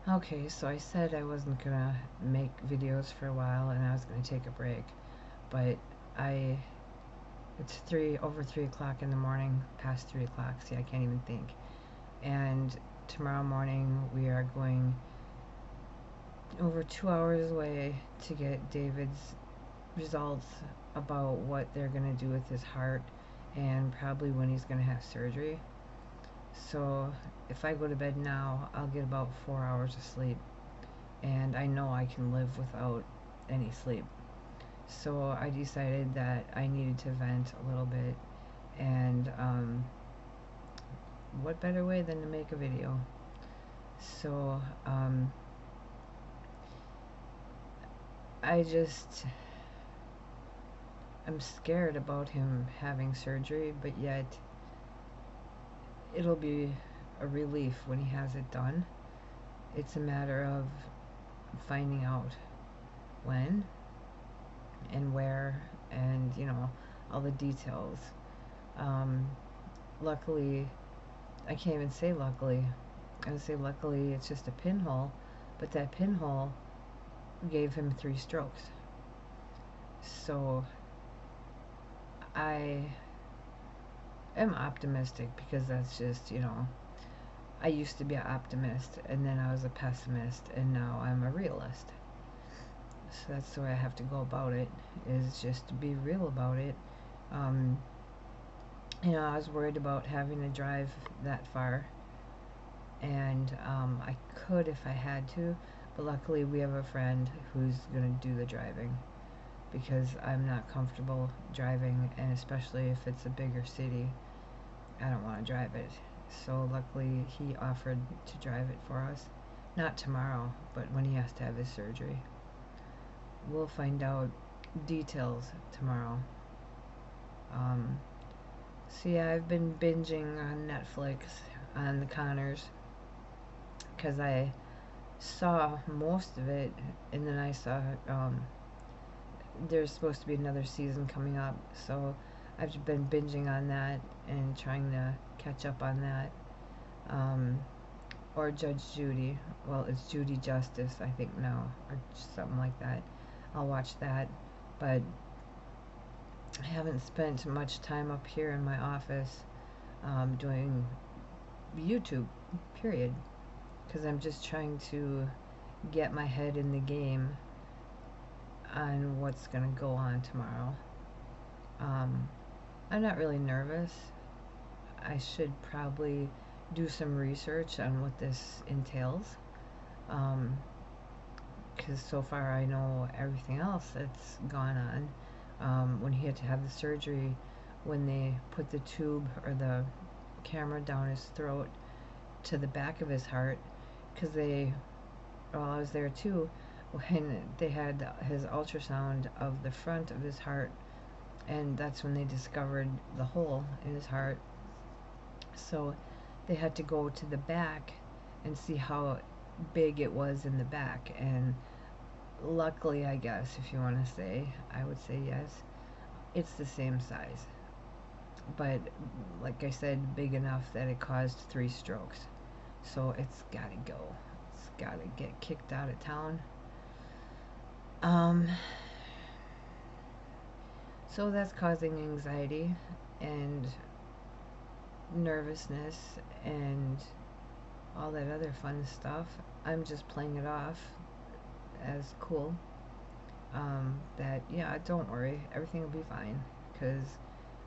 Okay, so I said I wasn't gonna make videos for a while and I was gonna take a break, but I it's over 3 o'clock in the morning, past 3 o'clock. See, I can't even think. And tomorrow morning we are going over 2 hours away to get David's results about what they're gonna do with his heart and probably when he's gonna have surgery. So if I go to bed now, I'll get about 4 hours of sleep, and I know I can live without any sleep. So I decided that I needed to vent a little bit, and what better way than to make a video? So I just I'm scared about him having surgery, but yet it'll be a relief when he has it done. It's a matter of finding out when and where and all the details. Um, Luckily, I can't even say luckily. I would say luckily it's just a pinhole, but that pinhole gave him 3 strokes. So I am optimistic because that's just. I used to be an optimist and then I was a pessimist and now I'm a realist. So that's the way I have to go about it, is just to be real about it. Um, I was worried about having to drive that far, and I could if I had to, but luckily we have a friend who's going to do the driving because I'm not comfortable driving, and especially if it's a bigger city, I don't want to drive it. So luckily he offered to drive it for us. Not tomorrow, but when he has to have his surgery. We'll find out details tomorrow. Um, so yeah, I've been binging on Netflix on the Connors because I saw most of it, and then I saw there's supposed to be another season coming up, so I've been binging on that and trying to catch up on that. Um, or Judge Judy. Well, it's Judy Justice, I think now, or something like that. I'll watch that, but I haven't spent much time up here in my office doing YouTube, period, because I'm just trying to get my head in the game on what's going to go on tomorrow. Um, I'm not really nervous. I should probably do some research on what this entails, because so far I know everything else that's gone on. When he had to have the surgery, when they put the tube or the camera down his throat to the back of his heart, because well, I was there too, when they had his ultrasound of the front of his heart, and that's when they discovered the hole in his heart. So they had to go to the back and see how big it was in the back, and luckily, I guess, if you want to say, I would say yes, it's the same size, but like I said, big enough that it caused 3 strokes. So it's gotta go. It's gotta get kicked out of town. Um, so that's causing anxiety and nervousness and all that other fun stuff. I'm just playing it off as cool. That yeah, don't worry, everything will be fine, because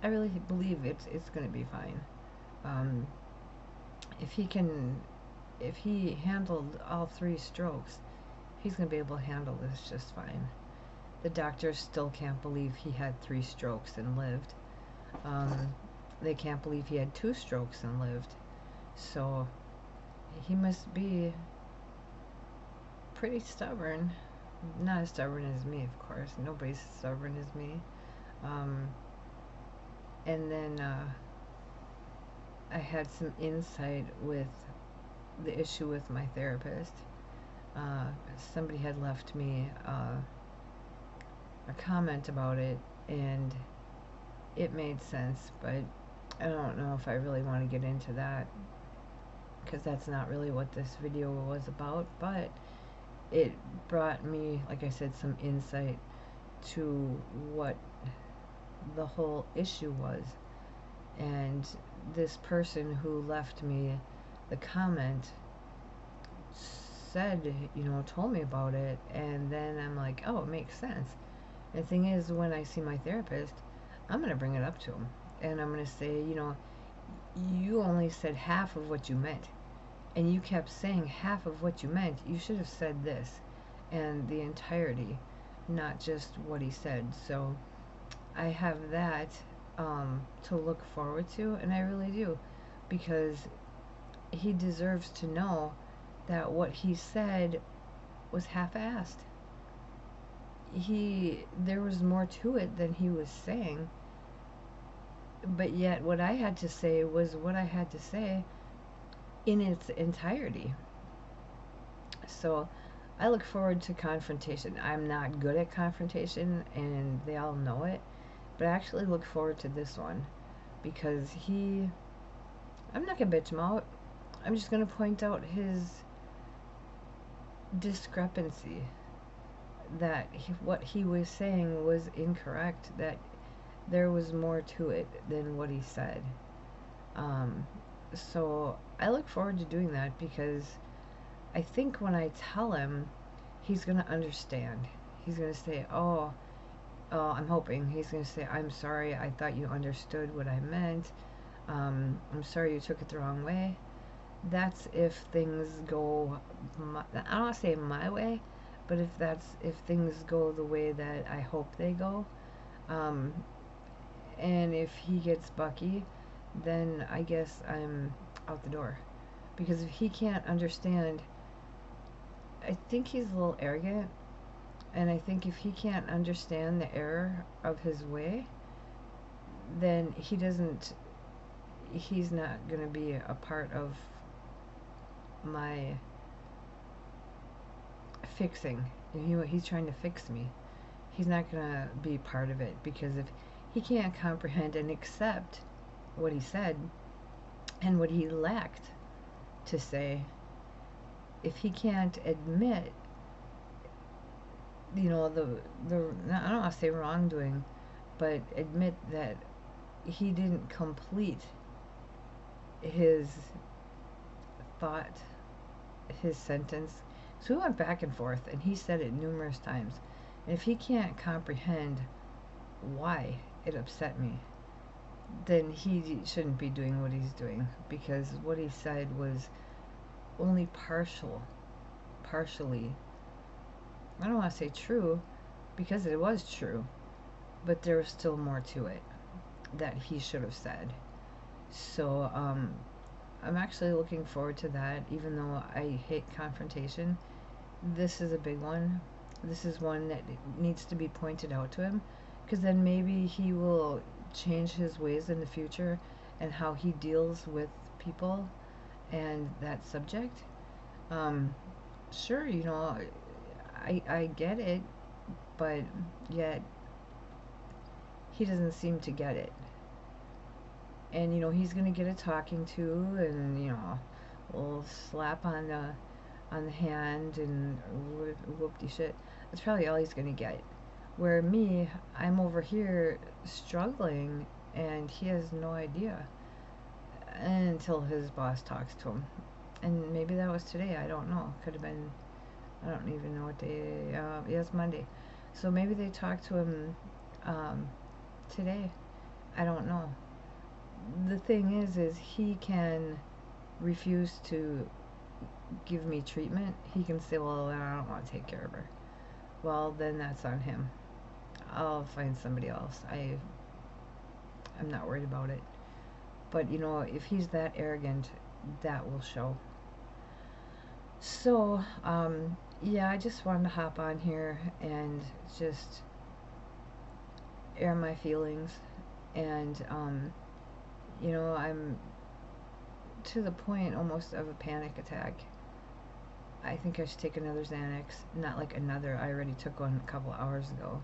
I really believe it's gonna be fine. Um, if he can, if he handled all 3 strokes, he's gonna be able to handle this just fine. The doctors still can't believe he had 3 strokes and lived. Um, they can't believe he had 2 strokes and lived. So he must be pretty stubborn. Not as stubborn as me, of course. Nobody's as stubborn as me. Um, and then I had some insight with the issue with my therapist. Uh, Somebody had left me a comment about it, and it made sense, but I don't know if I really want to get into that. because that's not really what this video was about, but it brought me, like I said, some insight to what the whole issue was. And this person who left me the comment said, told me about it, and then I'm like, oh, it makes sense. And the thing is, when I see my therapist, I'm going to bring it up to him. And I'm going to say, you only said half of what you meant. And you kept saying half of what you meant. You should have said this and the entirety, not just what he said. So I have that to look forward to, and I really do, because he deserves to know that what he said was half-assed. There was more to it than he was saying, but yet what I had to say was what I had to say in its entirety. So I look forward to confrontation. I'm not good at confrontation, and they all know it, but I actually look forward to this one because I'm not going to bitch him out. I'm just going to point out his discrepancy, that what he was saying was incorrect, that there was more to it than what he said. So I look forward to doing that because I think when I tell him, he's going to understand. He's going to say, I'm hoping he's going to say, I'm sorry, I thought you understood what I meant. I'm sorry you took it the wrong way. That's if things go, I don't want to say my way, but if things go the way that I hope they go. And if he gets Bucky, then I guess I'm out the door. Because if he can't understand, I think he's a little arrogant, and I think if he can't understand the error of his way, then he's not going to be a part of my fixing. He's trying to fix me. He's not going to be part of it, because if he can't comprehend and accept what he said and what he lacked to say, if he can't admit, the I don't want to say wrongdoing, but admit that he didn't complete his thought, his sentence. So we went back and forth, and he said it numerous times. And if he can't comprehend why it upset me, then he shouldn't be doing what he's doing, because what he said was only partially, I don't want to say true, because it was true, but there was still more to it that he should have said. So I'm actually looking forward to that, even though I hate confrontation. This is a big one. This is one that needs to be pointed out to him, because then maybe he will change his ways in the future and how he deals with people and that subject. Sure, I get it, but yet he doesn't seem to get it. And he's gonna get a talking to, and we'll slap on the hand and whoop-de shit. That's probably all he's gonna get. Where me, I'm over here struggling, and he has no idea until his boss talks to him. And maybe that was today. I don't know. Could have been. I don't even know what day. Yeah, it's Monday. So maybe they talked to him today. I don't know. The thing is he can refuse to give me treatment. He can say, well, I don't want to take care of her. Well, then that's on him. I'll find somebody else. I'm not worried about it. But if he's that arrogant, that will show. So yeah, I just wanted to hop on here and just air my feelings. And I'm to the point almost of a panic attack. I think I should take another Xanax. Not like another, I already took one a couple hours ago,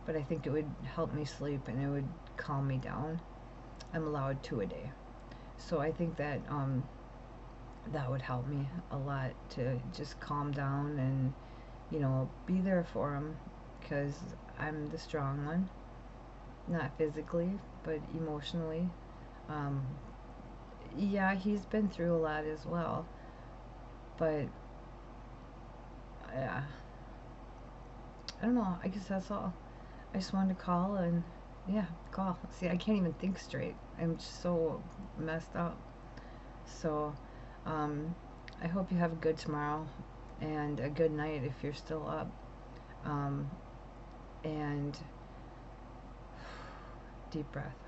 but I think it would help me sleep and it would calm me down. I'm allowed 2 a day, so I think that that would help me a lot to just calm down and, be there for him, because I'm the strong one, not physically, but emotionally. Um, yeah, he's been through a lot as well, but yeah, I don't know. I guess that's all. I just wanted to call and, yeah, call. See, I can't even think straight. I'm just so messed up. So, um, I hope you have a good tomorrow and a good night if you're still up. Um, and deep breath.